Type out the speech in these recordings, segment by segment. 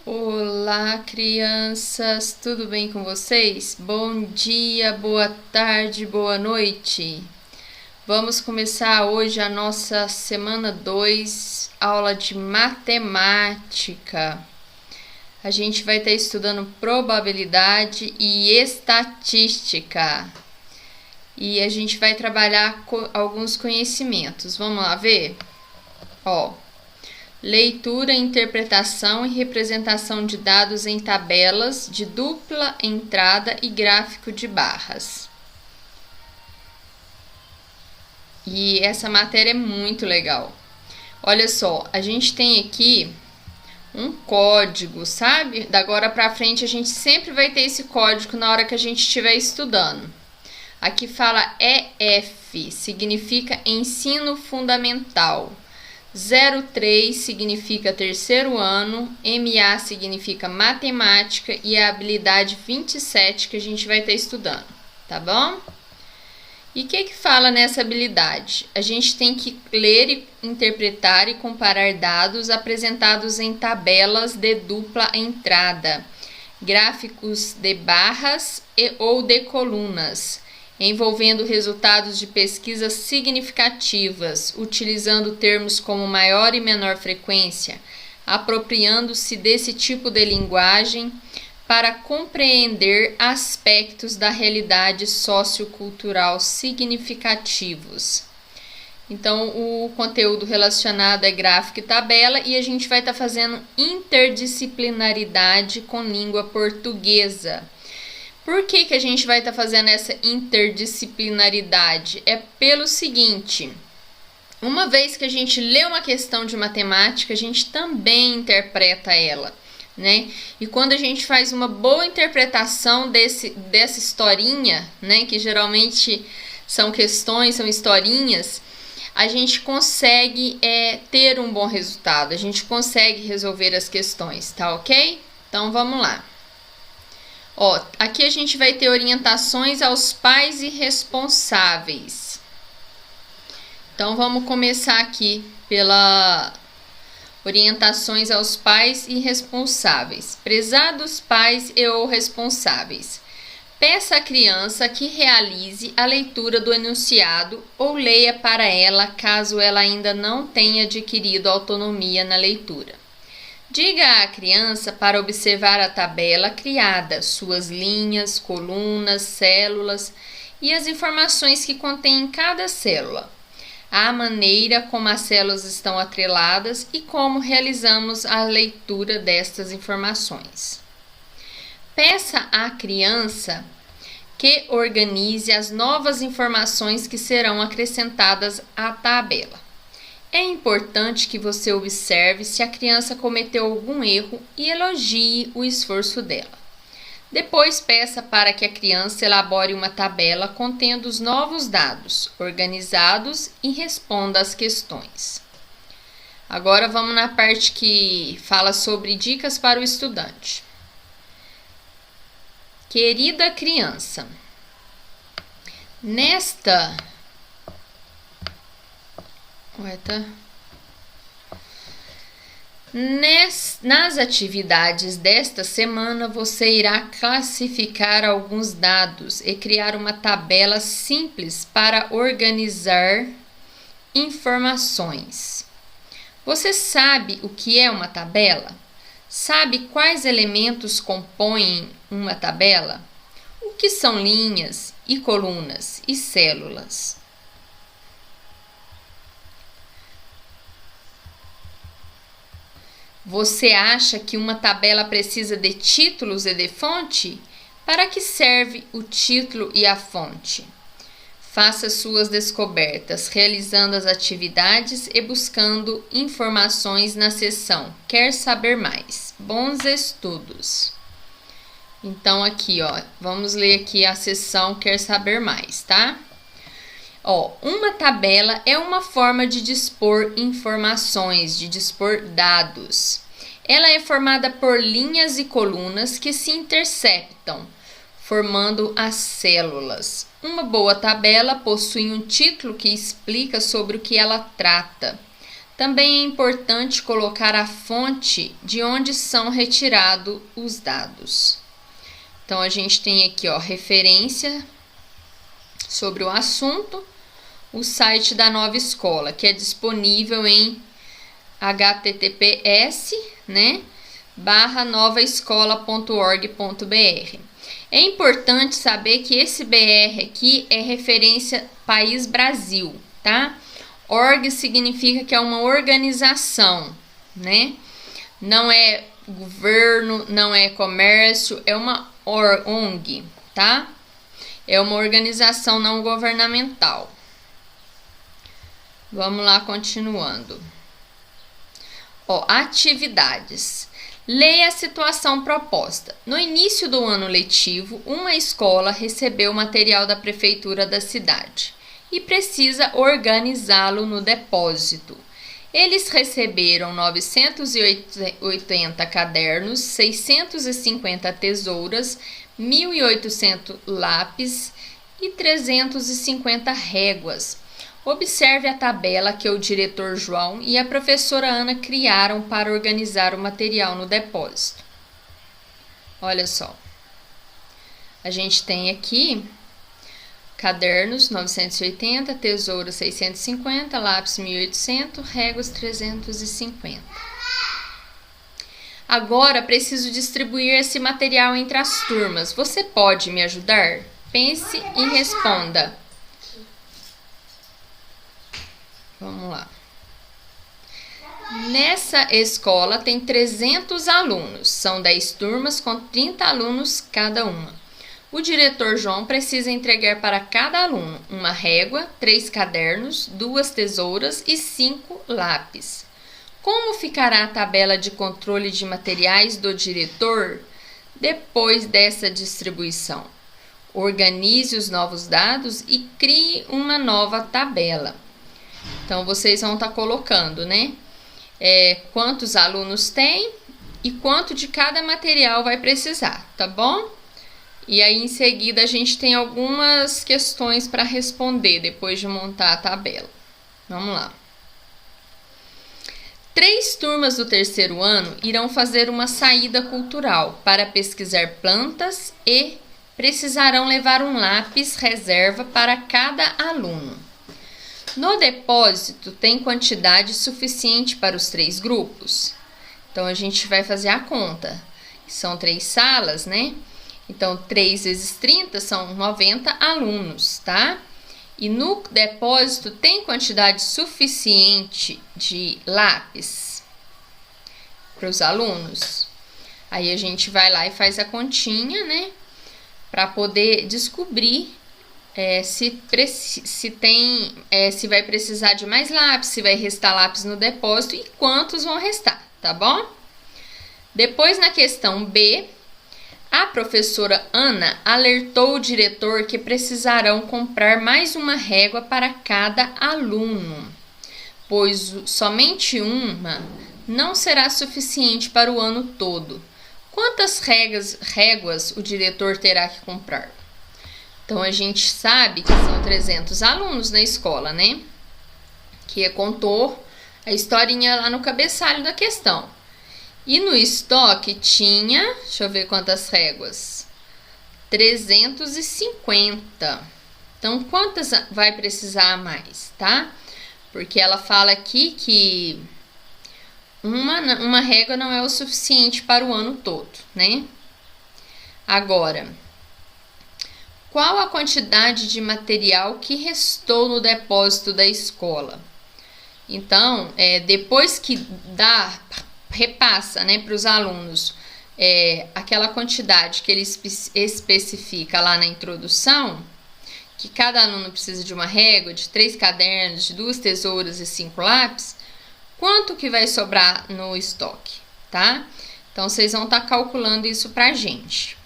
Olá, crianças, tudo bem com vocês? Bom dia, boa tarde, boa noite. Vamos começar hoje a nossa semana 2, aula de matemática. A gente vai estar estudando probabilidade e estatística. E a gente vai trabalhar com alguns conhecimentos. Vamos lá ver? Leitura, interpretação e representação de dados em tabelas de dupla entrada e gráfico de barras. E essa matéria é muito legal. Olha só, a gente tem aqui um código, sabe? Da agora para frente a gente sempre vai ter esse código na hora que a gente estiver estudando. Aqui fala EF, significa ensino fundamental. 03 significa terceiro ano, MA significa matemática e a habilidade 27 que a gente vai estar estudando, tá bom? E o que fala nessa habilidade? A gente tem que ler, interpretar e comparar dados apresentados em tabelas de dupla entrada, gráficos de barras ou de colunas, envolvendo resultados de pesquisas significativas, utilizando termos como maior e menor frequência, apropriando-se desse tipo de linguagem para compreender aspectos da realidade sociocultural significativos. Então, o conteúdo relacionado é gráfico e tabela e a gente vai estar fazendo interdisciplinaridade com língua portuguesa. Por que a gente vai estar fazendo essa interdisciplinaridade? É pelo seguinte, uma vez que a gente lê uma questão de matemática, a gente também interpreta ela, né? E quando a gente faz uma boa interpretação dessa historinha, né, que geralmente são questões, são historinhas, a gente consegue ter um bom resultado, a gente consegue resolver as questões, tá ok? Então vamos lá. Aqui a gente vai ter orientações aos pais e responsáveis. Então, vamos começar aqui pela orientações aos pais e responsáveis. Prezados pais e ou responsáveis, peça à criança que realize a leitura do enunciado ou leia para ela caso ela ainda não tenha adquirido autonomia na leitura. Diga à criança para observar a tabela criada, suas linhas, colunas, células e as informações que contém em cada célula, a maneira como as células estão atreladas e como realizamos a leitura destas informações. Peça à criança que organize as novas informações que serão acrescentadas à tabela. É importante que você observe se a criança cometeu algum erro e elogie o esforço dela. Depois, peça para que a criança elabore uma tabela contendo os novos dados organizados e responda às questões. Agora vamos na parte que fala sobre dicas para o estudante. Querida criança, nas atividades desta semana, você irá classificar alguns dados e criar uma tabela simples para organizar informações. Você sabe o que é uma tabela? Sabe quais elementos compõem uma tabela? O que são linhas e colunas e células? Você acha que uma tabela precisa de títulos e de fonte? Para que serve o título e a fonte? Faça suas descobertas, realizando as atividades e buscando informações na seção Quer saber mais? Bons estudos! Então, aqui, vamos ler aqui a seção Quer saber mais, tá? Uma tabela é uma forma de dispor informações, de dispor dados. Ela é formada por linhas e colunas que se interceptam, formando as células. Uma boa tabela possui um título que explica sobre o que ela trata. Também é importante colocar a fonte de onde são retirados os dados. Então, a gente tem aqui, ó, referência sobre o assunto, o site da nova escola, que é disponível em https, né, /novaescola.org.br. É importante saber que esse BR aqui é referência país Brasil, tá? Org significa que é uma organização, né? Não é governo, não é comércio, é uma ONG, tá? É uma organização não governamental. Vamos lá, continuando. Ó, atividades. Leia a situação proposta. No início do ano letivo, uma escola recebeu material da prefeitura da cidade e precisa organizá-lo no depósito. Eles receberam 980 cadernos, 650 tesouras, 1.800 lápis e 350 réguas. Observe a tabela que o diretor João e a professora Ana criaram para organizar o material no depósito. Olha só. A gente tem aqui cadernos 980, tesoura 650, lápis 1.800, réguas 350. Agora preciso distribuir esse material entre as turmas. Você pode me ajudar? Pense e responda. Vamos lá. Nessa escola tem 300 alunos, são 10 turmas com 30 alunos cada uma. O diretor João precisa entregar para cada aluno uma régua, 3 cadernos, 2 tesouras e 5 lápis. Como ficará a tabela de controle de materiais do diretor depois dessa distribuição? Organize os novos dados e crie uma nova tabela. Então, vocês vão estar colocando, né? Quantos alunos tem e quanto de cada material vai precisar, tá bom? E aí, em seguida, a gente tem algumas questões para responder depois de montar a tabela. Vamos lá. 3 turmas do terceiro ano irão fazer uma saída cultural para pesquisar plantas e precisarão levar um lápis reserva para cada aluno. No depósito, tem quantidade suficiente para os 3 grupos? Então, a gente vai fazer a conta. São 3 salas, né? Então, 3 vezes 30 são 90 alunos, tá? E no depósito, tem quantidade suficiente de lápis para os alunos? Aí, a gente vai lá e faz a continha, né? Para poder descobrir se vai precisar de mais lápis, se vai restar lápis no depósito e quantos vão restar, tá bom? Depois, na questão B, a professora Ana alertou o diretor que precisarão comprar mais uma régua para cada aluno, pois somente uma não será suficiente para o ano todo. Quantas réguas o diretor terá que comprar? Então, a gente sabe que são 300 alunos na escola, né? Que contou a historinha lá no cabeçalho da questão. E no estoque tinha, deixa eu ver quantas réguas, 350. Então, quantas vai precisar a mais, tá? Porque ela fala aqui que uma régua não é o suficiente para o ano todo, né? Agora, qual a quantidade de material que restou no depósito da escola? Então, depois que repassa, né, para os alunos aquela quantidade que ele especifica lá na introdução, que cada aluno precisa de uma régua, de 3 cadernos, de 2 tesouras e 5 lápis, quanto que vai sobrar no estoque, tá? Então, vocês vão estar calculando isso pra gente.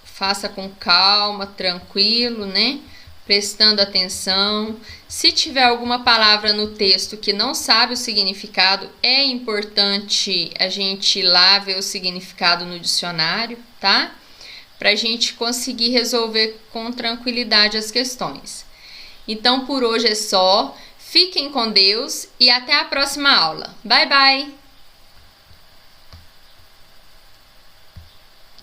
Faça com calma, tranquilo, né? Prestando atenção. Se tiver alguma palavra no texto que não sabe o significado, é importante a gente ir lá ver o significado no dicionário, tá? Pra gente conseguir resolver com tranquilidade as questões. Então, por hoje é só. Fiquem com Deus e até a próxima aula. Bye, bye!